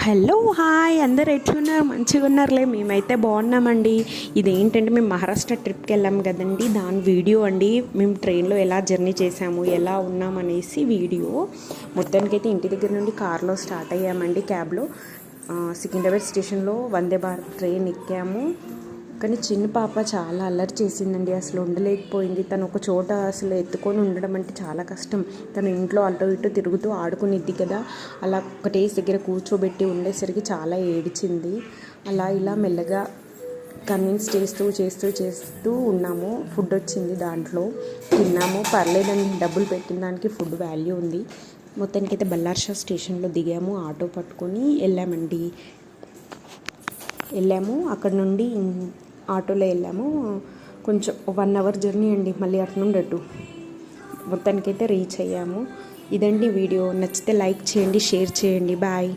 Hello hi అందరు ఎట్లున్నారు? మంచిగా ఉన్నారులే. మేమైతే బాగున్నామండి. ఇదేంటంటే మేము మహారాష్ట్ర ట్రిప్కి వెళ్ళాము కదండి, దాని వీడియో అండి. మేము ట్రైన్లో ఎలా జర్నీ చేసాము, ఎలా ఉన్నామనేసి వీడియో. మొత్తానికైతే ఇంటి దగ్గర నుండి కార్లో స్టార్ట్ అయ్యామండి, క్యాబ్లో. సికింద్రాబాద్ స్టేషన్లో వందే భారత్ ట్రైన్ ఎక్కాము. కానీ చిన్న పాప చాలా అల్లరి చేసిందండి, అసలు ఉండలేకపోయింది. తను ఒక చోట అసలు ఎత్తుకొని ఉండడం అంటే చాలా కష్టం. తను ఇంట్లో అటు ఇటు తిరుగుతూ ఆడుకునిద్ది కదా, అలా ఒకటే దగ్గర కూర్చోబెట్టి ఉండేసరికి చాలా ఏడిచింది. అలా ఇలా మెల్లగా కన్విన్స్ చేస్తూ ఉన్నాము. ఫుడ్ వచ్చింది, దాంట్లో తిన్నాము. పర్లేదండి, డబ్బులు పెట్టిన దానికి ఫుడ్ వాల్యూ ఉంది. మొత్తానికైతే బల్లార్షా స్టేషన్లో దిగాము, ఆటో పట్టుకొని వెళ్ళాము. అక్కడ నుండి ఆటోలో వెళ్ళాము. కొంచెం 1 అవర్ జర్నీ అండి, మళ్ళీ అటు నుండి అటు. మొత్తానికైతే రీచ్ అయ్యాము. ఇదండి వీడియో. నచ్చితే లైక్ చేయండి, షేర్ చేయండి. బాయ్.